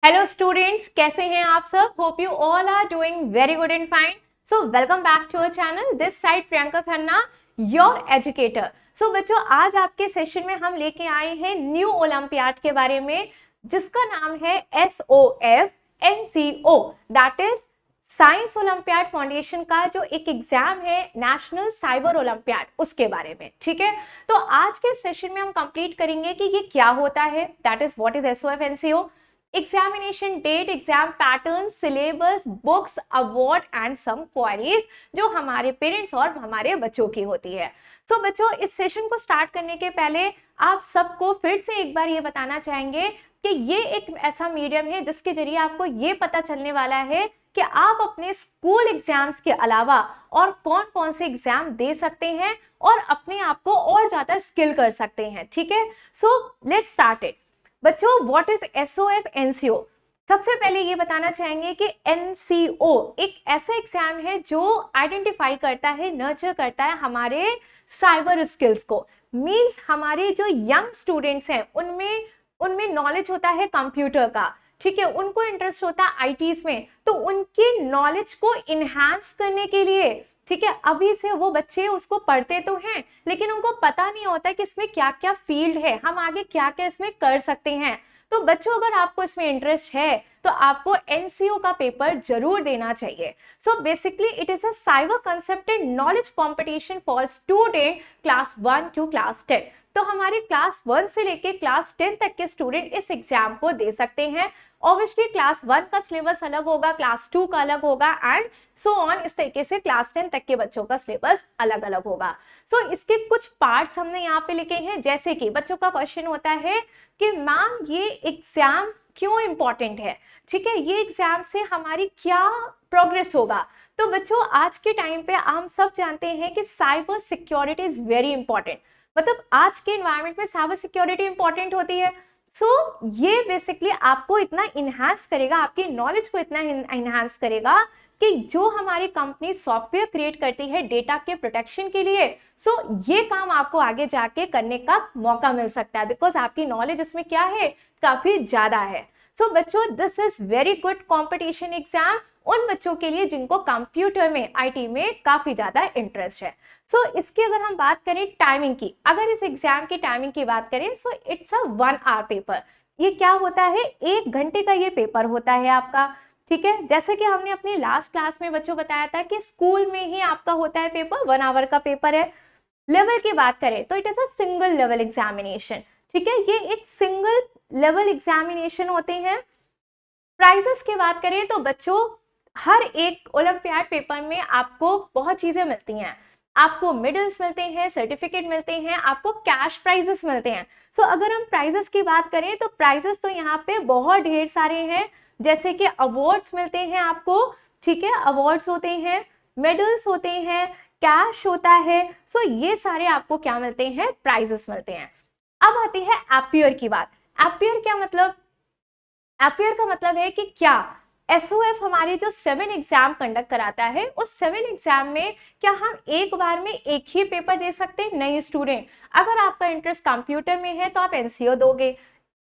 Hello students, कैसे हैं आप सब? Hope you all are doing very good and fine. So welcome back to our channel. This side Priyanka Khanna, your educator. So बच्चों, आज आपके session में हम लेके आए हैं न्यू ओलंपियाड के बारे में, जिसका नाम है SOFNCO, that is science olympiad foundation का जो एक एग्जाम है, नेशनल साइबर ओलंपियाड, उसके बारे में. ठीक है, तो आज के सेशन में हम कंप्लीट करेंगे कि ये क्या होता है, that is what is SOFNCO, examination date, exam pattern, syllabus, books, award and some queries जो हमारे पेरेंट्स और हमारे बच्चों की होती है. सो बच्चों, इस सेशन को स्टार्ट करने के पहले आप सबको फिर से एक बार ये बताना चाहेंगे कि ये एक ऐसा मीडियम है जिसके जरिए आपको ये पता चलने वाला है कि आप अपने स्कूल एग्जाम्स के अलावा और कौन कौन से एग्जाम दे सकते हैं और अपने आप को और ज्यादा स्किल कर सकते हैं. ठीक है, सो लेट्स स्टार्ट इट. बच्चों, व्हाट इज SOFNCO? सबसे पहले ये बताना चाहेंगे कि NCO एक ऐसा एग्जाम है जो आइडेंटिफाई करता है, नर्चर करता है हमारे साइबर स्किल्स को. मींस हमारे जो यंग स्टूडेंट्स हैं उनमें नॉलेज होता है कंप्यूटर का. ठीक है, उनको इंटरेस्ट होता है आईटीज में, तो उनकी नॉलेज को इनहांस करने के लिए, ठीक है, अभी से वो बच्चे उसको पढ़ते तो हैं लेकिन उनको पता नहीं होता कि इसमें क्या क्या फील्ड है, हम आगे क्या क्या इसमें कर सकते हैं. तो बच्चों, अगर आपको इसमें इंटरेस्ट है तो आपको NCO का पेपर जरूर देना चाहिए. So basically it is a cyber concept and knowledge competition for student class 1 to class 10. तो हमारे क्लास 1 से लेके क्लास 10 तक के स्टूडेंट इस एग्जाम को दे सकते हैं. ऑब्वियसली क्लास 1 का सिलेबस अलग होगा, क्लास 2 का अलग होगा एंड सो ऑन. इस तरीके से क्लास 10 तक के बच्चों का सिलेबस अलग अलग होगा. सो इसके कुछ पार्ट्स हमने यहाँ पे लिखे हैं. जैसे कि बच्चों का क्वेश्चन होता है कि मैम ये एग्जाम क्यों इंपॉर्टेंट है, ठीक है, ये एग्जाम से हमारी क्या प्रोग्रेस होगा. तो बच्चों, आज के टाइम पे हम सब जानते हैं कि cyber security is very important. मतलब आज के एनवायरनमेंट में साइबर सिक्योरिटी इंपॉर्टेंट होती है. सो ये बेसिकली आपको इतना इनहांस करेगा, आपकी नॉलेज को इतना इनहांस करेगा कि जो हमारी कंपनी सॉफ्टवेयर क्रिएट करती है डेटा के प्रोटेक्शन के लिए, सो ये काम आपको आगे जाके करने का मौका मिल सकता है, बिकॉज आपकी नॉलेज इसमें क्या है, काफी ज्यादा है. सो बच्चों, this is very good competition exam उन बच्चों के लिए जिनको कंप्यूटर में, IT में काफी ज्यादा इंटरेस्ट है. सो इसकी अगर हम बात करें टाइमिंग की, अगर इस एग्जाम की टाइमिंग की बात करें, so it's a 1 hour paper. ये क्या होता है, 1 घंटे का ये पेपर होता है आपका. ठीक है, जैसे कि हमने अपनी लास्ट क्लास में बच्चों बताया था कि स्कूल में ही आपका होता है पेपर, 1 आवर का पेपर है. लेवल की बात करें तो it is a single level examination. ठीक है, ये एक सिंगल लेवल एग्जामिनेशन होते हैं. प्राइजेस की बात करें तो बच्चों, हर एक ओलंपियाड पेपर में आपको बहुत चीजें मिलती हैं. आपको मेडल्स मिलते हैं, सर्टिफिकेट मिलते हैं, आपको कैश प्राइजेस मिलते हैं. सो अगर हम प्राइजेस की बात करें तो प्राइजेस तो यहाँ पे बहुत ढेर सारे हैं. जैसे कि अवार्ड्स मिलते हैं आपको, ठीक है, अवार्ड्स होते हैं, मेडल्स होते हैं, कैश होता है. सो ये सारे आपको क्या मिलते हैं, प्राइजेस मिलते हैं. अब आती है एपियर की बात. एपियर क्या मतलब? एपियर का मतलब है कि क्या SOF हमारे जो 7 एग्जाम कंडक्ट कराता है, उस 7 एग्जाम में क्या हम एक बार में एक ही पेपर दे सकते हैं? नहीं स्टूडेंट, अगर आपका इंटरेस्ट कंप्यूटर में है तो आप NCO दोगे,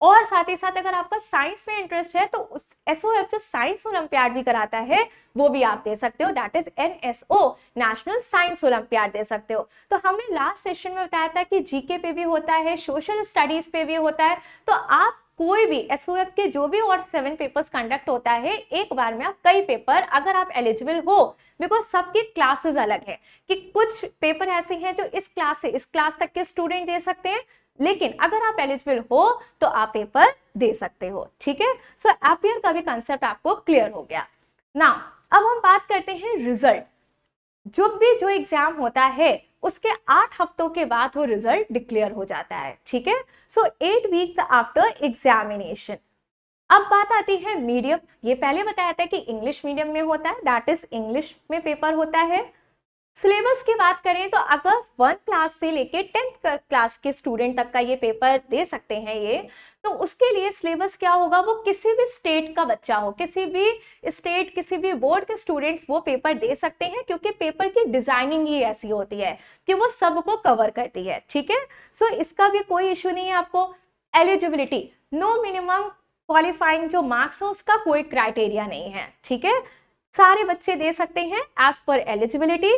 और साथ ही साथ अगर आपका साइंस में इंटरेस्ट है तो उस SOF जो साइंस ओलंपियाड भी कराता है वो भी आप दे सकते हो, that is NSO, national science olympiad दे सकते हो. तो हमने लास्ट सेशन में बताया था कि GK पे भी होता है, सोशल स्टडीज पे भी होता है. तो आप कोई भी SOF के जो भी और 7 पेपर्स कंडक्ट होता है, एक बार में आप कई पेपर, अगर आप एलिजिबल हो, बिकॉज सबकी क्लासेस अलग है, कि कुछ पेपर ऐसे हैं जो इस क्लास से इस क्लास तक के स्टूडेंट दे सकते हैं, लेकिन अगर आप एलिजिबल हो तो आप पेपर दे सकते हो. ठीक है, सो एपियर का भी कंसेप्ट आपको क्लियर हो गया. नाउ अब हम बात करते हैं रिजल्ट. जो एग्जाम होता है उसके 8 हफ्तों के बाद वो रिजल्ट डिक्लेयर हो जाता है. ठीक है, सो 8 वीक्स आफ्टर एग्जामिनेशन. अब बात आती है मीडियम. ये पहले बताया था कि इंग्लिश मीडियम में होता है, दैट इज इंग्लिश में पेपर होता है. सिलेबस की बात करें तो अगर 1 क्लास से लेके 10th क्लास के स्टूडेंट तक का ये पेपर दे सकते हैं ये, तो उसके लिए सिलेबस क्या होगा, वो किसी भी स्टेट का बच्चा हो, किसी भी स्टेट, किसी भी बोर्ड के स्टूडेंट्स वो पेपर दे सकते हैं, क्योंकि पेपर की डिजाइनिंग ही ऐसी होती है कि वो सबको कवर करती है. ठीक है, सो इसका भी कोई इशू नहीं है आपको. एलिजिबिलिटी, नो मिनिमम क्वालिफाइंग जो मार्क्स है उसका कोई क्राइटेरिया नहीं है, ठीक है, सारे बच्चे दे सकते हैं एज पर एलिजिबिलिटी।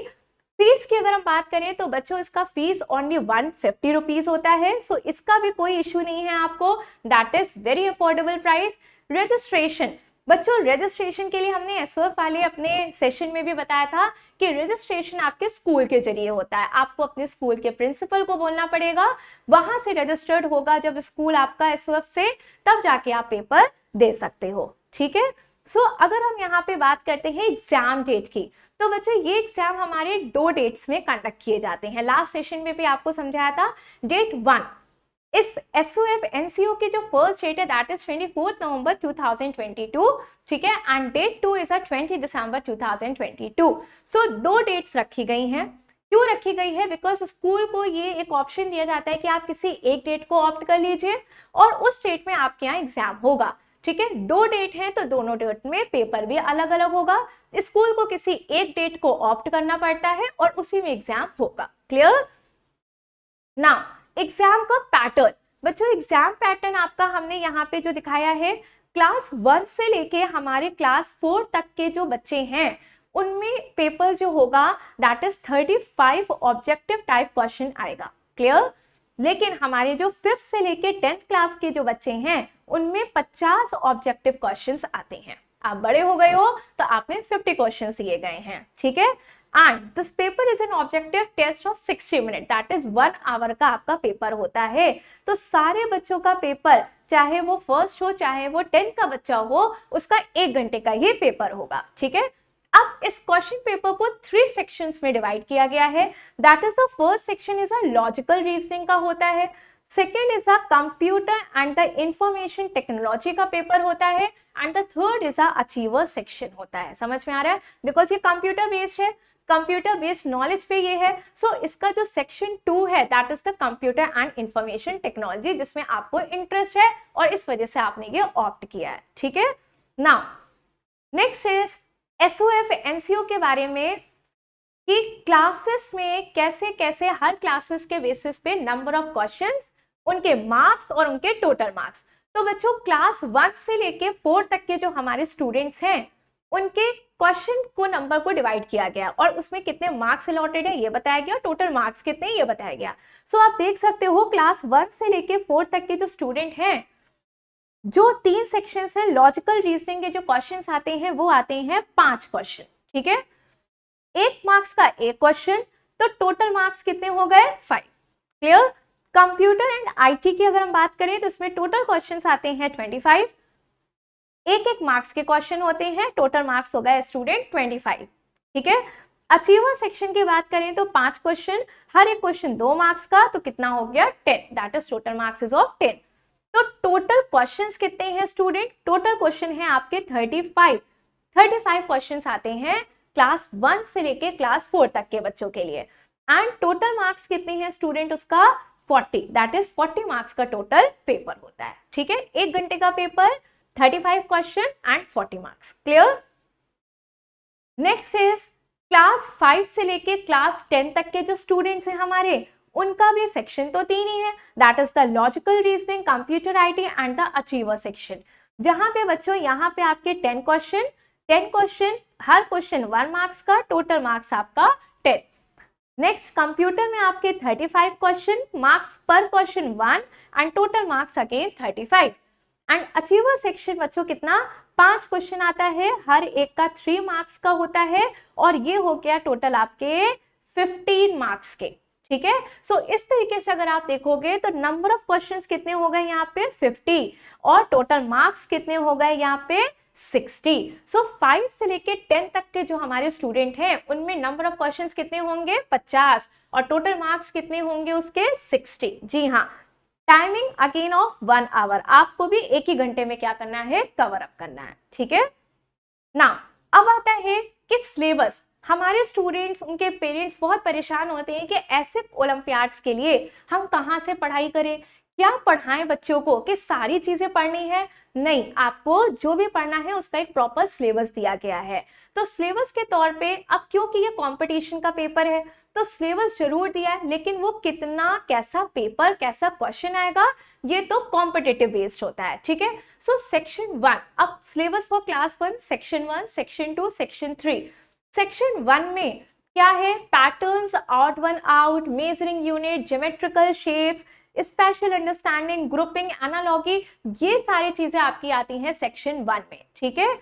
फीस की अगर हम बात करें तो बच्चों इसका फीस ओनली 150 रुपीज होता है, सो इसका भी कोई इश्यू नहीं है आपको, that is very affordable price. Registration, बच्चों रजिस्ट्रेशन के लिए हमने एसओएफ वाले अपने सेशन में भी बताया था कि रजिस्ट्रेशन आपके स्कूल के जरिए होता है, आपको अपने स्कूल के प्रिंसिपल को बोलना पड़ेगा, वहां से रजिस्टर्ड होगा जब स्कूल आपका एसओएफ से, तब जाके आप पेपर दे सकते हो, ठीक है। सो अगर हम यहाँ पे बात करते हैं एग्जाम डेट की, तो बच्चों ये एग्जाम हमारे 2 डेट्स में कंडक्ट किए जाते हैं। लास्ट सेशन में भी आपको समझाया था, डेट 1 इस एसओएफ एनसीओ की जो फर्स्ट डेट है दैट इज 24 नवंबर 2022, ठीक है, end date 2 is 20 December 2022। So 2 dates रखी गई हैं। क्यों रखी गई है? बिकॉज स्कूल को ये एक ऑप्शन दिया जाता है कि आप किसी एक डेट को ऑप्ट कर लीजिए और उस डेट में आपके यहाँ एग्जाम होगा, ठीक है। 2 डेट हैं तो दोनों डेट में पेपर भी अलग अलग होगा, स्कूल को किसी एक डेट को ऑप्ट करना पड़ता है और उसी में एग्जाम होगा। क्लियर? नाउ एग्जाम का पैटर्न, बच्चों एग्जाम पैटर्न आपका हमने यहाँ पे जो दिखाया है, क्लास 1 से लेके हमारे क्लास 4 तक के जो बच्चे हैं उनमें पेपर जो होगा that is 35 objective type question आएगा। क्लियर? लेकिन हमारे जो 5th से लेके 10th क्लास के जो बच्चे हैं उनमें 50 ऑब्जेक्टिव क्वेश्चंस आते हैं। आप बड़े हो गए हो तो आप में 50 क्वेश्चंस दिए गए हैं, ठीक है। And this paper is an objective test of 60 minute, that is 1 hour का आपका पेपर होता है। तो सारे बच्चों का पेपर, चाहे वो फर्स्ट हो चाहे वो 10 का बच्चा हो, उसका 1 घंटे का ही पेपर होगा, ठीक है। अब इस क्वेश्चन पेपर को 3 सेक्शंस में डिवाइड किया गया है, that is the first section is a logical reasoning का होता है, second is a computer and the information technology का पेपर होता है, and the third is a achiever section होता है। समझ में आ रहा है? बिकॉज ये कंप्यूटर बेस्ड है, कंप्यूटर बेस्ड नॉलेज पे ये है, सो इसका जो सेक्शन 2 है that is the computer and information technology, जिसमें आपको इंटरेस्ट है और इस वजह से आपने ये ऑप्ट किया है, ठीक है। Now next is SOF NCO के बारे में कि क्लासेस में कैसे कैसे हर क्लासेस के बेसिस पे नंबर ऑफ क्वेश्चंस, उनके मार्क्स और उनके टोटल मार्क्स। तो बच्चों क्लास 1 से लेके 4 तक के जो हमारे स्टूडेंट्स हैं उनके क्वेश्चन को नंबर को डिवाइड किया गया और उसमें कितने मार्क्स अलॉटेड है ये बताया गया, टोटल मार्क्स कितने ये बताया गया। सो आप देख सकते हो क्लास 1 से लेके 4 तक के जो स्टूडेंट हैं, जो 3 सेक्शंस हैं, लॉजिकल रीजनिंग के जो क्वेश्चंस आते हैं वो आते हैं 5 क्वेश्चन, ठीक है, 1 मार्क्स का 1 क्वेश्चन, तो टोटल मार्क्स कितने हो गए 5। क्लियर? कंप्यूटर एंड आईटी की अगर हम बात करें तो इसमें टोटल क्वेश्चंस आते हैं 25, 1 मार्क्स के क्वेश्चन होते हैं, टोटल मार्क्स हो गए स्टूडेंट 25, ठीक है। अचीवर सेक्शन की बात करें तो 5 क्वेश्चन, हर एक क्वेश्चन 2 मार्क्स का, तो कितना हो गया 10, that is total marks is of 10। तो टोटल क्वेश्चंस कितने हैं स्टूडेंट? टोटल क्वेश्चन है आपके 35 क्वेश्चंस आते हैं क्लास 1 से लेके क्लास 4 तक के बच्चों के लिए, एंड टोटल मार्क्स कितने हैं स्टूडेंट? उसका 40, दैट इज 40 मार्क्स का टोटल पेपर होता है, ठीक है। 1 घंटे का paper, 35 question and 40 marks. Clear? Next is class 5 से लेके क्लास 10 तक के जो स्टूडेंट्स हैं हमारे, उनका भी सेक्शन तो 3 ही है, that is the logical reasoning, computer IT and the achiever section, जहां पे बच्चों यहाँ पे आपके 10 क्वेश्चन, हर क्वेश्चन 1 मार्क्स का, टोटल मार्क्स आपका 10। नेक्स्ट कंप्यूटर में आपके 35 क्वेश्चन, मार्क्स पर question 1 and total marks again 35। And achiever section बच्चों कितना? 5 क्वेश्चन आता है, हर एक का 3 मार्क्स का होता है, और ये हो गया टोटल आपके 15 मार्क्स के, ठीक है। सो इस तरीके से अगर आप देखोगे तो नंबर ऑफ क्वेश्चंस कितने हो गए यहाँ पे 50, और टोटल मार्क्स कितने हो गए यहाँ पे 60। सो 5 से लेके 10 तक के जो हमारे स्टूडेंट हैं उनमें नंबर ऑफ क्वेश्चंस कितने होंगे 50, और टोटल मार्क्स कितने होंगे उसके 60। जी हाँ, टाइमिंग अगेन ऑफ 1 आवर, आपको भी 1 ही घंटे में क्या करना है, कवर अप करना है, ठीक है ना। अब आता है कि सिलेबस, हमारे स्टूडेंट्स, उनके पेरेंट्स बहुत परेशान होते हैं कि ऐसे ओलंपियाड्स के लिए हम कहाँ से पढ़ाई करें, क्या पढ़ाएं बच्चों को कि सारी चीजें पढ़नी है? नहीं, आपको जो भी पढ़ना है उसका एक प्रॉपर सिलेबस दिया गया है। तो सिलेबस के तौर पे अब क्योंकि ये कंपटीशन का पेपर है तो सिलेबस जरूर दिया है, लेकिन वो कितना, कैसा पेपर, कैसा क्वेश्चन आएगा, ये तो कॉम्पिटिटिव बेस्ड होता है। ठीक है, सो सेक्शन 1, अब syllabus for class 1, section 1, section 2, section 3। Section 1 में क्या है? Patterns, odd one out, measuring unit, geometrical shapes, special understanding, grouping, analogy, ये सारी चीजें आपकी आती हैं सेक्शन 1 में। ठीक है,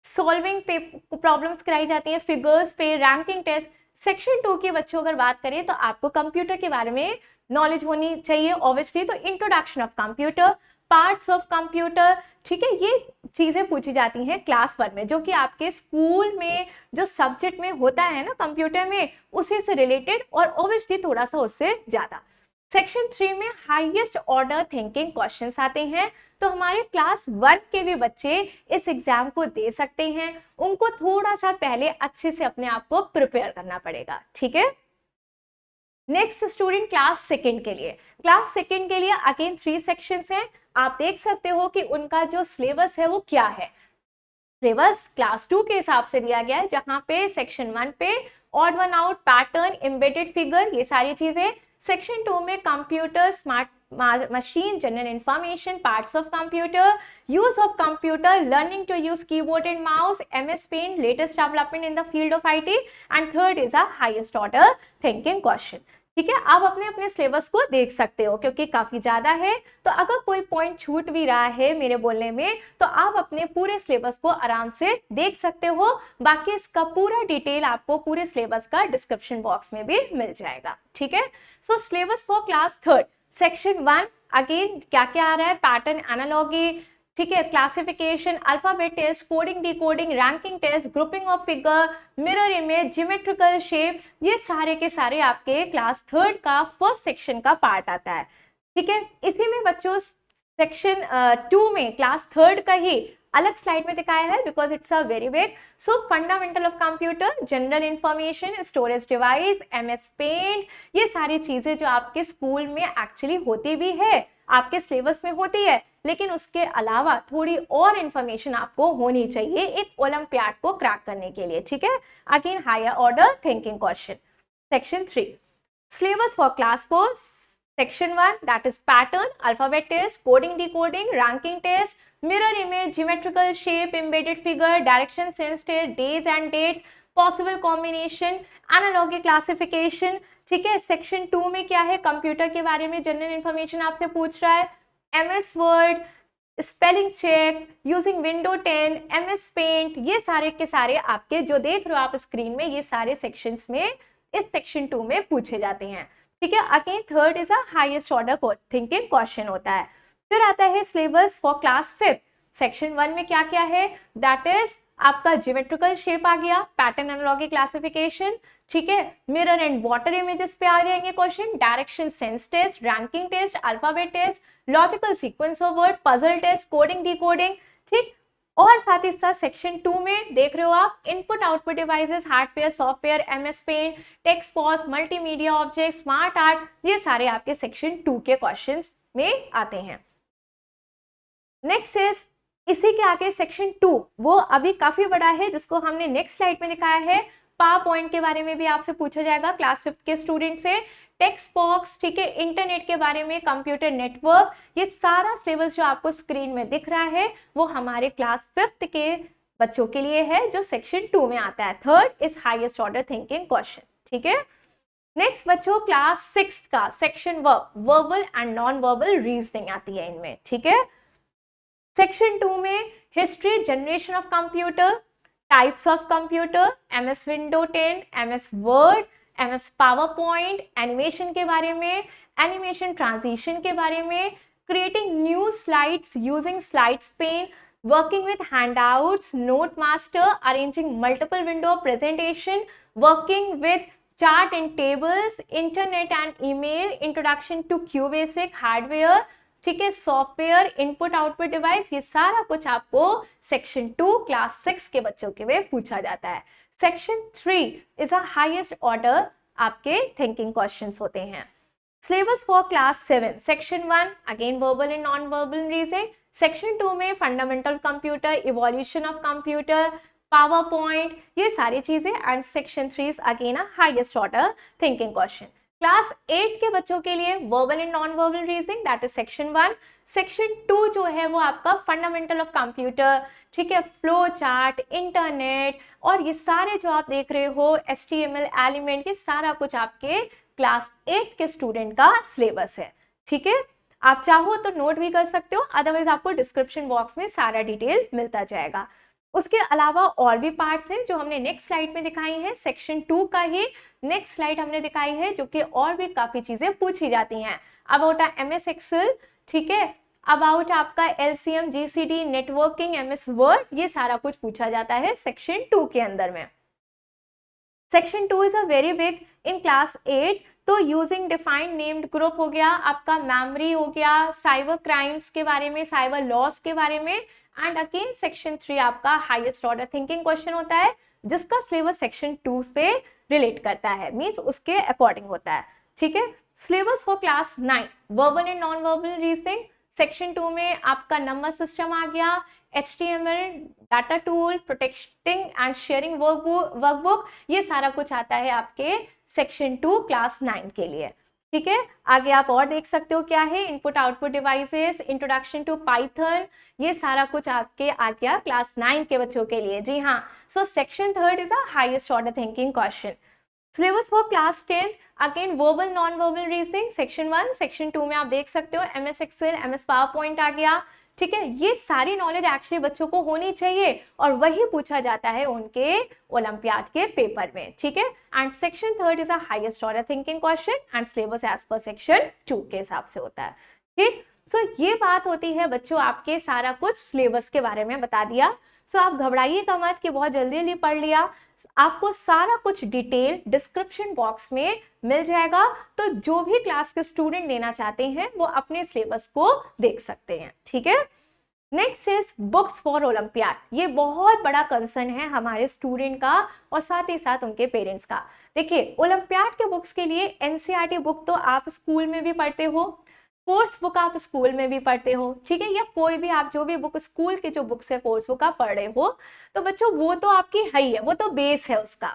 सॉल्विंग पे प्रॉब्लम्स कराई जाती हैं, फिगर्स पे, रैंकिंग टेस्ट। सेक्शन 2 के बच्चों अगर बात करें तो आपको कंप्यूटर के बारे में नॉलेज होनी चाहिए ऑब्वियसली, तो introduction of computer, parts of computer. ठीक है, ये चीजें पूछी जाती हैं क्लास 1 में, जो कि आपके स्कूल में जो सब्जेक्ट में होता है ना कंप्यूटर में, उसी से रिलेटेड और ऑब्वियसली थोड़ा सा उससे ज्यादा। सेक्शन 3 में हाईएस्ट ऑर्डर थिंकिंग क्वेश्चंस आते हैं, तो हमारे क्लास 1 के भी बच्चे इस एग्जाम को दे सकते हैं। उनको थोड़ा सा पहले अच्छे से अपने आप को प्रिपेयर करना पड़ेगा। ठीक है, नेक्स्ट स्टूडेंट क्लास 2 के लिए। क्लास 2 के लिए अगेन 3 सेक्शंस हैं। आप देख सकते हो कि उनका जो सिलेबस है वो क्या है। सिलेबस क्लास 2 के हिसाब से दिया गया है, जहां पे सेक्शन 1 पे odd one out, pattern, embedded figure, ये सारी चीजें। सेक्शन 2 में computer, smart machine, general information, parts of computer, use of computer, learning to use keyboard and mouse, MS paint, latest development in the field of IT, and third is a highest order thinking question. ठीक है, आप अपने अपने syllabus को देख सकते हो क्योंकि काफी ज्यादा है, तो अगर कोई पॉइंट छूट भी रहा है मेरे बोलने में तो आप अपने पूरे सिलेबस को आराम से देख सकते हो। बाकी इसका पूरा डिटेल आपको पूरे सिलेबस का डिस्क्रिप्शन बॉक्स में भी मिल जाएगा। ठीक है, so syllabus for class 3, section 1 again क्या क्या आ रहा है? पैटर्न, एनालॉगी, ठीक है, classification, alphabet test, coding decoding, ranking test, grouping of figure, mirror image, geometrical shape, ये सारे के सारे आपके क्लास 3 का फर्स्ट सेक्शन का पार्ट आता है। ठीक है, इसी में बच्चों सेक्शन 2 में क्लास 3 का ही अलग स्लाइड में दिखाया है because it's a very big. So fundamental of computer, general information, storage device, MS paint, ये सारी चीजें जो आपके स्कूल में एक्चुअली होती भी है, आपके सिलेबस में होती है, लेकिन उसके अलावा थोड़ी और इंफॉर्मेशन आपको होनी चाहिए एक ओलंपियाड को क्रैक करने के लिए। ठीक है, again higher order thinking question. Section 3, syllabus for class 4, Section 1, that is pattern, alphabet test, coding decoding, ranking test, mirror image, geometrical shape, embedded figure, direction sense test, days and dates, possible combination, analogy classification। ठीक है, section 2 में क्या है? Computer के बारे में general information आपसे पूछ रहा है, MS word, spelling check, using window 10, MS paint, ये सारे के सारे आपके जो देख रहे हो आप स्क्रीन में, ये सारे सेक्शंस में इस सेक्शन 2 में पूछे जाते हैं। ठीक है, again third is a highest order thinking question होता है। फिर आता है सिलेबस फॉर क्लास 5। सेक्शन 1 में क्या क्या है? दैट इज आपका ज्योमेट्रिकल शेप आ गया, पैटर्न, एनालॉजी, क्लासिफिकेशन, ठीक है, मिरर एंड वाटर इमेजेस पे आ जाएंगे question, direction sense test, ranking test, alphabet test, logical sequence of word, puzzle test, coding decoding. ठीक, और साथ ही साथ सेक्शन 2 में देख रहे हो आप input output devices, hardware, software, MS paint, text pause, multimedia object, smart art, ये सारे आपके सेक्शन 2 के क्वेश्चंस में आते हैं। नेक्स्ट इज इसी के आगे सेक्शन 2, वो अभी काफी बड़ा है जिसको हमने नेक्स्ट स्लाइड में दिखाया है। पावर पॉइंट के बारे में भी आपसे पूछा जाएगा क्लास 5 के स्टूडेंट से, टेक्स्ट बॉक्स, ठीक है, इंटरनेट के बारे में, कंप्यूटर नेटवर्क, ये सारा सिलेबस जो आपको स्क्रीन में दिख रहा है वो हमारे क्लास 5 के बच्चों के लिए है जो सेक्शन 2 में आता है। Third is highest order thinking question. ठीक है, नेक्स्ट बच्चों क्लास 6 का section verbal and non verbal reasoning आती है इनमें। ठीक है, सेक्शन 2 में history, generation of computer, types of computer, MS window 10, MS word, MS PowerPoint, animation के बारे में, एनिमेशन ट्रांजिशन के बारे में, creating new slides using slides pen, working with handouts, note master, arranging multiple window presentation, working with chart and tables, internet and email, introduction to QBasic hardware, ठीक है, software, input output device, ये सारा कुछ आपको section 2 class 6 के बच्चों के में पूछा जाता है। Section 3 is a highest order आपके थिंकिंग क्वेश्चंस होते हैं। Syllabus for class 7 section 1 again verbal and non verbal reasoning, section 2 में fundamental computer, evolution of computer, power point, ये सारी चीजें, and section 3 again highest order thinking question. Class 8 के बच्चों के लिए verbal and non verbal reasoning that is section 1। Section 2 जो है वो आपका फंडामेंटल ऑफ कंप्यूटर, ठीक है, फ्लो चार्ट, इंटरनेट, और ये सारे जो आप देख रहे हो HTML एलिमेंट, ये सारा कुछ आपके क्लास 8 के स्टूडेंट का सिलेबस है। ठीक है, आप चाहो तो नोट भी कर सकते हो, अदरवाइज आपको डिस्क्रिप्शन बॉक्स में सारा डिटेल मिलता जाएगा। उसके अलावा और भी पार्ट्स हैं जो हमने नेक्स्ट स्लाइड में दिखाई हैं, सेक्शन 2 का ही नेक्स्ट स्लाइड हमने दिखाई है, जो कि और भी काफी चीजें पूछी जाती हैं अबाउट MS एक्सेल, ठीक है, अबाउट आपका LCM, GCD, networking, MS word, ये सारा कुछ पूछा जाता है सेक्शन 2 के अंदर में। Section 2 is a very big in class 8, तो यूजिंग डिफाइंड नेम्ड ग्रुप हो गया, आपका मेमोरी हो गया, साइबर क्राइम्स के बारे में, साइबर लॉस के बारे में, एंड अगेन सेक्शन 3 आपका हाईएस्ट ऑर्डर थिंकिंग क्वेश्चन होता है, जिसका सिलेबस सेक्शन 2 पे रिलेट करता है, मींस उसके अकॉर्डिंग होता है। ठीक है, syllabus for class 9 verbal and non verbal reasoning, section 2 में आपका नंबर सिस्टम आ गया, HTML, data tool, protecting and sharing workbook, ये सारा कुछ आता है आपके सेक्शन 2 क्लास 9 के लिए। ठीक है, आगे आप और देख सकते हो क्या है, input output devices, introduction to Python, ये सारा कुछ आपके आ गया क्लास 9 के बच्चों के लिए। जी हाँ, so section 3 is a highest order thinking question. Syllabus for class 10 again verbal non verbal reasoning, section 1, section 2 में आप देख सकते हो MS Excel, MS PowerPoint आ गया। ठीक है, ये सारी नॉलेज एक्चुअली बच्चों को होनी चाहिए, और वही पूछा जाता है उनके ओलंपियाड के पेपर में। ठीक है, and section 3 is a highest order thinking question, and syllabus as per section 2 के हिसाब से होता है। ठीक, सो ये बात होती है बच्चों, आपके सारा कुछ सिलेबस के बारे में बता दिया। सो आप घबराइएगा मत कि बहुत जल्दी जल्दी पढ़ लिया, आपको सारा कुछ डिटेल डिस्क्रिप्शन बॉक्स में मिल जाएगा, तो जो भी क्लास के स्टूडेंट लेना चाहते हैं वो अपने सिलेबस को देख सकते हैं। ठीक है, next is books for olympiad, ये बहुत बड़ा कंसर्न है हमारे स्टूडेंट का और साथ ही साथ उनके पेरेंट्स का। देखिए, ओलंपियाड के बुक्स के लिए NCERT बुक तो आप स्कूल में भी पढ़ते हो, कोर्स बुक आप स्कूल में भी पढ़ते हो, ठीक है, या कोई भी आप जो भी बुक स्कूल के जो बुक्स है कोर्स बुक आप पढ़ रहे हो, तो बच्चों वो तो आपकी है ही है, वो तो बेस है उसका।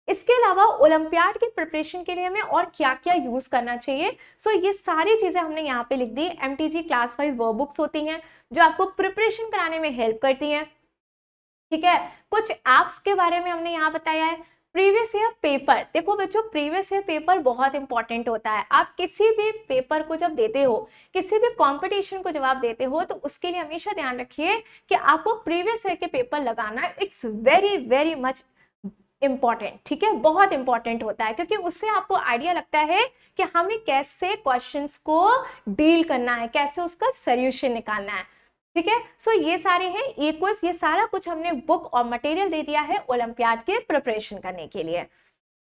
इसके अलावा ओलंपियाड की प्रिपरेशन के लिए हमें और क्या क्या यूज करना चाहिए, सो ये सारी चीजें हमने यहाँ पे लिख दी। MTG class wise work books होती हैं जो आपको प्रिपरेशन कराने में हेल्प करती हैं। ठीक है, कुछ एप्स के बारे में हमने यहाँ बताया है। प्रीवियस ईयर पेपर, देखो बच्चों, प्रीवियस ईयर पेपर बहुत इंपॉर्टेंट होता है। आप किसी भी पेपर को जब देते हो, किसी भी कंपटीशन को जब आप देते हो, तो उसके लिए हमेशा ध्यान रखिए कि आपको प्रीवियस ईयर के पेपर लगाना, it's very very much important. ठीक है, बहुत इंपॉर्टेंट होता है, क्योंकि उससे आपको आइडिया लगता है कि हमें कैसे क्वेश्चंस को डील करना है, कैसे उसका सोल्यूशन निकालना है। ठीक है, सो ये सारे हैं इक्वल्स, ये सारा कुछ हमने बुक और मटेरियल दे दिया है ओलंपियाड के प्रिपरेशन करने के लिए।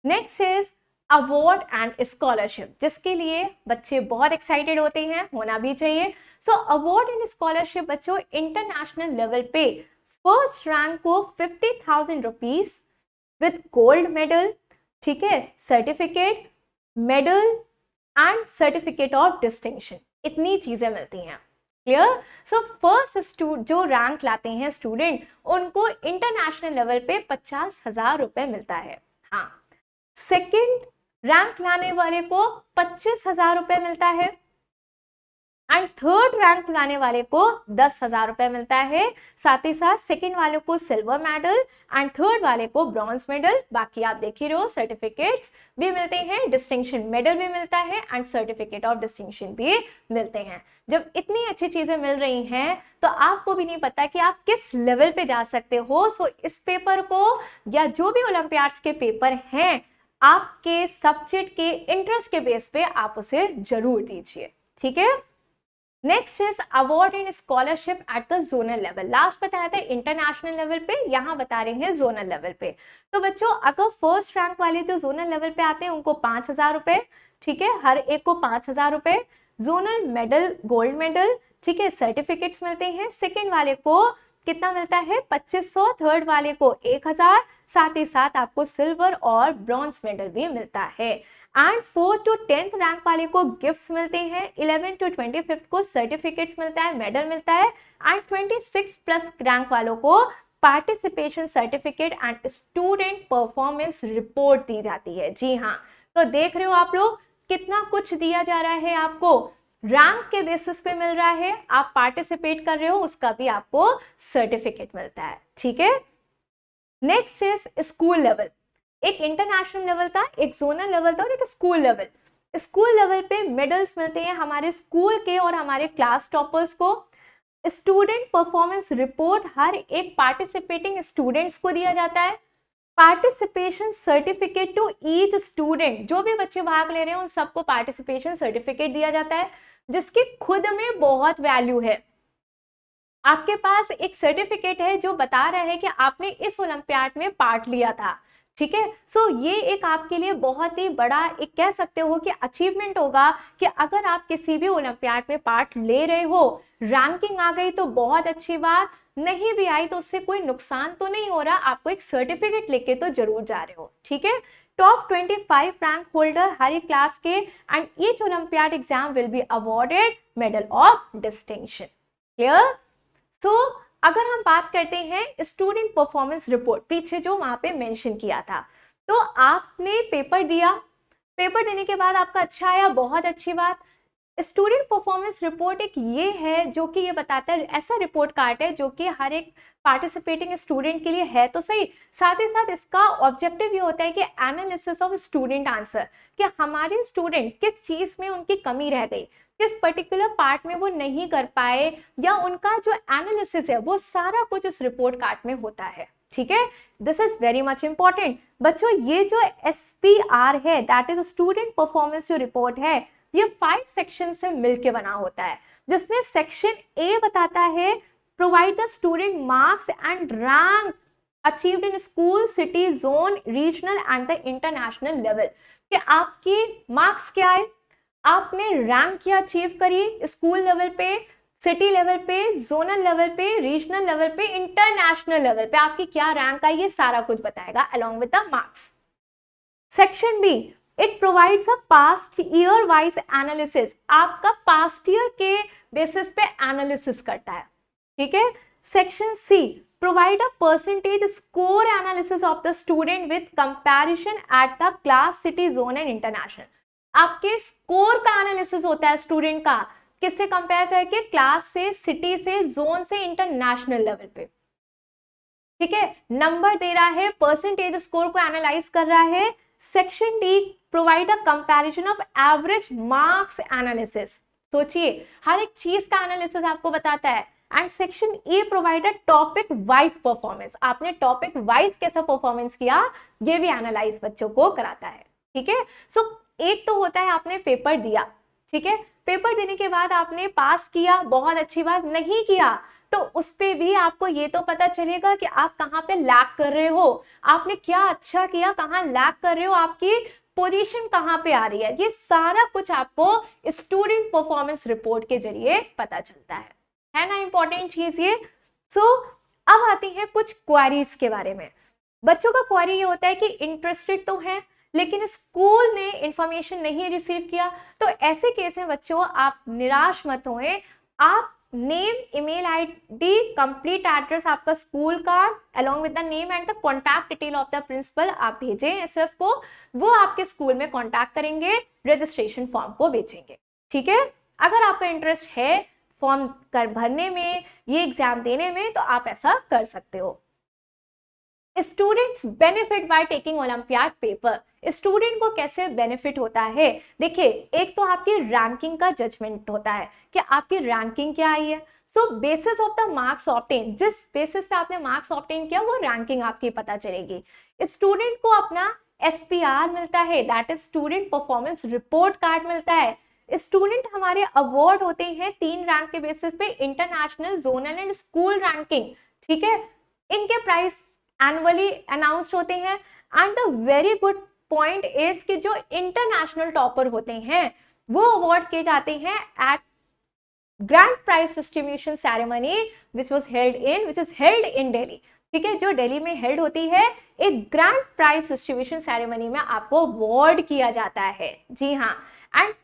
Next is award and scholarship, जिसके लिए बच्चे बहुत एक्साइटेड होते हैं, होना भी चाहिए। सो अवार्ड एंड स्कॉलरशिप बच्चों, इंटरनेशनल लेवल पे फर्स्ट रैंक को 50,000 रुपीज विद गोल्ड मेडल, ठीक है, certificate, medal and certificate of distinction, इतनी चीजें मिलती हैं। क्लियर? सो फर्स्ट जो रैंक लाते हैं स्टूडेंट, उनको इंटरनेशनल लेवल पे 50,000 रुपए मिलता है। हाँ, सेकंड रैंक लाने वाले को 25,000 रुपए मिलता है, एंड थर्ड रैंक लाने वाले को 10,000 रुपए मिलता है। साथ ही साथ सेकंड वाले को सिल्वर मेडल एंड थर्ड वाले को ब्रॉन्ज मेडल। बाकी आप देख ही रहे हो, सर्टिफिकेट्स भी मिलते हैं, डिस्टिंक्शन मेडल भी मिलता है एंड सर्टिफिकेट ऑफ डिस्टिंक्शन भी मिलते हैं। जब इतनी अच्छी चीजें मिल रही हैं, तो आपको भी नहीं पता कि आप किस लेवल पे जा सकते हो। सो इस पेपर को या जो भी ओलंपियाड्स के पेपर हैं, आपके सब्जेक्ट के इंटरेस्ट के बेस पे आप उसे जरूर दीजिए। ठीक है, next is award and scholarship at the zonal level. Last बताया था इंटरनेशनल लेवल पे, यहाँ बता रहे हैं जोनल लेवल पे। तो बच्चों, अगर फर्स्ट रैंक वाले जो जोनल लेवल पे आते हैं उनको 5,000 रुपए, ठीक है, हर एक को 5,000 रुपए, जोनल मेडल, गोल्ड मेडल, ठीक है, सर्टिफिकेट्स मिलते हैं। सेकेंड वाले को कितना मिलता है 2500, थर्ड वाले को 1000, साथ ही साथ आपको सिल्वर और ब्रॉन्ज मेडल भी मिलता है। And 4th to 10th rank वाले को गिफ्ट्स मिलते हैं, 11th to 25th को सर्टिफिकेट्स मिलता है, मेडल मिलता है, एंड 26 प्लस रैंक वालों को participation certificate and student performance report दी जाती है। जी हाँ, तो देख रहे हो आप लोग कितना कुछ दिया जा रहा है आपको, रैंक के बेसिस पे मिल रहा है, आप पार्टिसिपेट कर रहे हो उसका भी आपको सर्टिफिकेट मिलता है। ठीक है, नेक्स्ट इज स्कूल लेवल। एक इंटरनेशनल लेवल था, एक जोनल लेवल था और एक स्कूल लेवल। स्कूल लेवल पे मेडल्स मिलते हैं हमारे स्कूल के और हमारे क्लास टॉपर्स को। स्टूडेंट परफॉर्मेंस रिपोर्ट हर एक पार्टिसिपेटिंग स्टूडेंट्स को दिया जाता है। Participation certificate to each student, जो भी बच्चे भाग ले रहे हैं उन सबको पार्टिसिपेशन सर्टिफिकेट दिया जाता है, जिसकी खुद में बहुत वैल्यू है। आपके पास एक सर्टिफिकेट है जो बता रहा है कि आपने इस ओलंपियाड में पार्ट लिया था। ठीक है, सो ये एक आपके लिए बहुत ही बड़ा एक कह सकते हो कि अचीवमेंट होगा कि अगर आप किसी भी ओलंपियाड में पार्ट ले रहे हो, रैंकिंग आ गई तो बहुत अच्छी बात, नहीं भी आई तो उससे कोई नुकसान तो नहीं हो रहा, आपको एक सर्टिफिकेट लेके तो जरूर जा रहे हो। ठीक है, टॉप 25 रैंक होल्डर हर एक क्लास के and each olympiad exam will be awarded medal of distinction. Clear? तो अगर हम बात करते हैं स्टूडेंट परफॉर्मेंस रिपोर्ट, पीछे जो वहां पे मेंशन किया था, तो आपने पेपर दिया, पेपर देने के बाद आपका अच्छा आया, बहुत अच्छी बात। स्टूडेंट परफॉर्मेंस रिपोर्ट एक ये है जो कि ये बताता है, ऐसा रिपोर्ट कार्ड है जो कि हर एक पार्टिसिपेटिंग स्टूडेंट के लिए है तो सही, साथ ही साथ इसका ऑब्जेक्टिव ये होता है कि एनालिसिस ऑफ स्टूडेंट आंसर, कि हमारे स्टूडेंट किस चीज में उनकी कमी रह गई, किस पर्टिकुलर पार्ट में वो नहीं कर पाए, या उनका जो एनालिसिस है वो सारा कुछ इस रिपोर्ट कार्ड में होता है। ठीक है, this is very much important बच्चों। ये जो SPR है, दैट इज स्टूडेंट परफॉर्मेंस जो रिपोर्ट है, ये 5 सेक्शन से मिलके बना होता है, जिसमें सेक्शन A बताता है provide the student marks and rank achieved in school, city, zone, regional and the international level, कि आपके मार्क्स क्या है, आपने रैंक क्या अचीव करी स्कूल लेवल पे, सिटी लेवल पे, जोनल लेवल पे, रीजनल लेवल पे, इंटरनेशनल लेवल पे आपकी क्या रैंक आई, ये सारा कुछ बताएगा along with the marks. Section B, it provides a past year wise analysis, आपका पास्ट ईयर के बेसिस पे एनालिसिस करता है। ठीक है, section C, provide a percentage score analysis of the student with comparison at the class, city, zone and international, आपके score का analysis होता है स्टूडेंट का, किससे कंपेयर करके, क्लास से, सिटी से, जोन से, इंटरनेशनल लेवल पे। ठीक है, नंबर दे रहा है, परसेंटेज स्कोर को एनालाइज कर रहा है। Section D, provide a comparison of average marks analysis, सोचिए हर एक चीज का एनालिसिस आपको बताता है। And section E, provide a topic wise performance, आपने टॉपिक वाइज कैसा परफॉर्मेंस किया ये भी एनालाइज बच्चों को कराता है। ठीक है, सो एक तो होता है आपने पेपर दिया, ठीक है, पेपर देने के बाद आपने पास किया, बहुत अच्छी बात, नहीं किया तो उस पे भी आपको ये तो पता चलेगा कि आप कहाँ पे लैग कर रहे हो, आपने क्या अच्छा किया, कहाँ लैग कर रहे हो, आपकी पोजीशन कहाँ पे आ रही है, ये सारा कुछ आपको स्टूडेंट परफॉर्मेंस रिपोर्ट के जरिए पता चलता है ना, इंपॉर्टेंट चीज ये। सो अब आती है कुछ क्वेरीज के बारे में। बच्चों का क्वेरी ये होता है कि इंटरेस्टेड तो है लेकिन स्कूल ने इंफॉर्मेशन नहीं रिसीव किया, तो ऐसे केस में बच्चों आप निराश मत होएं, आप name, email ID, complete address आपका स्कूल का along with the name and the contact detail of the principal आप भेजें एसएफ को, वो आपके स्कूल में कॉन्टैक्ट करेंगे, रजिस्ट्रेशन फॉर्म को भेजेंगे। ठीक है, अगर आपका इंटरेस्ट है फॉर्म कर भरने में, ये एग्जाम देने में, तो आप ऐसा कर सकते हो। Students benefit by taking olympiad paper, student को कैसे बेनिफिट होता है, देखिए एक तो आपकी रैंकिंग का जजमेंट होता है कि आपकी रैंकिंग क्या आई है। So basis of the marks obtain, जिस बेसिस पे आपने मार्क्स ऑब्टेन किया वो रैंकिंग आपकी पता चलेगी। स्टूडेंट को अपना SPR मिलता है, that is student performance report card मिलता है। स्टूडेंट हमारे अवार्ड होते हैं 3 रैंक के बेसिस पे, international, zonal and school ranking. ठीक है, इनके प्राइस एनुअली अनाउंस्ड होते हैं। And the very good point is कि जो इंटरनेशनल टॉपर होते हैं वो अवार्ड किए जाते हैं at grand prize distribution ceremony which is held in Delhi. ठीक है, जो दिल्ली में हेल्ड होती है, एक ग्रैंड प्राइज डिस्ट्रीब्यूशन सेरेमनी में आपको अवार्ड किया जाता है। जी हाँ, एंड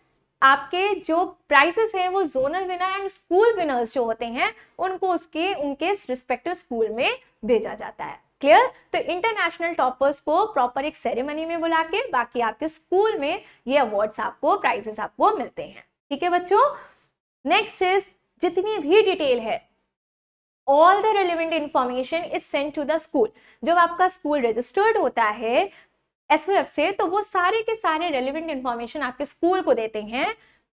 आपके जो प्राइजेस हैं वो zonal winner and school winners जो होते हैं उनको उनके रिस्पेक्टिव स्कूल में भेजा जाता है। क्लियर? तो इंटरनेशनल टॉपर्स को प्रॉपर एक सेरेमनी में बुला के बाकी आपके स्कूल में ये अवार्ड्स आपको, प्राइजेस आपको मिलते हैं। ठीक है बच्चों, नेक्स्ट इज जितनी भी डिटेल है, all the relevant information is sent to the school. जब आपका स्कूल रजिस्टर्ड होता है एसओएफ से, तो वो सारे के सारे रेलिवेंट इंफॉर्मेशन आपके स्कूल को देते हैं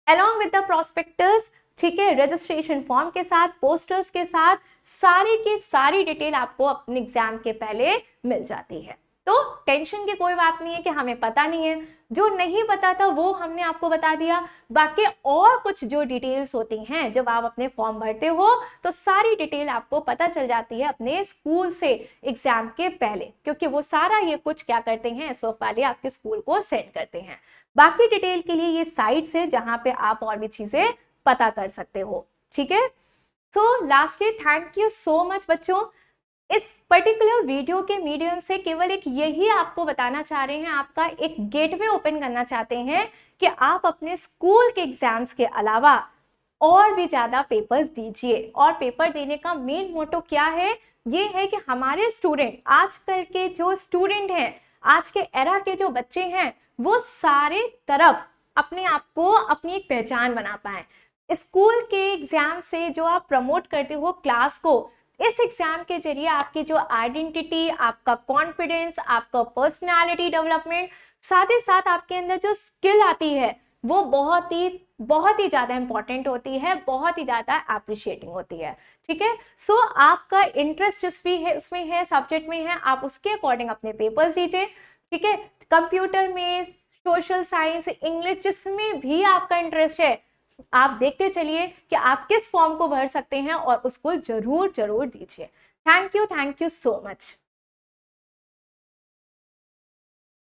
अलॉन्ग विद द प्रोस्पेक्टस। ठीक है, रजिस्ट्रेशन फॉर्म के साथ, पोस्टर्स के साथ, सारी की सारी डिटेल आपको अपने एग्जाम के पहले मिल जाती है। तो टेंशन की कोई बात नहीं है कि हमें पता नहीं है, जो नहीं पता था वो हमने आपको बता दिया। बाकी और कुछ जो डिटेल्स होती हैं जब आप अपने फॉर्म भरते हो तो सारी डिटेल आपको पता चल जाती है अपने स्कूल से एग्जाम के पहले, क्योंकि वो सारा ये कुछ क्या करते हैं, एसओएफ वाले आपके स्कूल को सेंड करते हैं। बाकी डिटेल के लिए ये साइट्स है जहां पे आप और भी चीजें पता कर सकते हो। ठीक है, सो lastly thank you so much बच्चों। इस पर्टिकुलर वीडियो के मीडियम से केवल एक यही आपको बताना चाह रहे हैं, आपका एक गेटवे ओपन करना चाहते हैं कि आप अपने स्कूल के एग्जाम्स के अलावा और भी ज्यादा पेपर्स दीजिए। और पेपर देने का मेन मोटो क्या है, ये है कि हमारे स्टूडेंट, आजकल के जो स्टूडेंट हैं, आज के एरा के जो बच्चे हैं, वो सारे तरफ अपने आप को अपनी एक पहचान बना पाए। स्कूल के एग्जाम से जो आप प्रमोट करते हो क्लास को, इस एग्जाम के जरिए आपकी जो आइडेंटिटी, आपका कॉन्फिडेंस, आपका पर्सनालिटी डेवलपमेंट, साथ ही साथ आपके अंदर जो स्किल आती है वो बहुत ही ज़्यादा इंपॉर्टेंट होती है, बहुत ही ज़्यादा अप्रिशिएटिंग होती है। ठीक है, सो आपका इंटरेस्ट जिस भी है उसमें है, सब्जेक्ट में है, आप उसके अकॉर्डिंग अपने पेपर्स दीजिए। ठीक है, कंप्यूटर में, सोशल साइंस, इंग्लिश, जिसमें भी आपका इंटरेस्ट है, आप देखते चलिए कि आप किस फॉर्म को भर सकते हैं और उसको जरूर दीजिए। Thank you so much.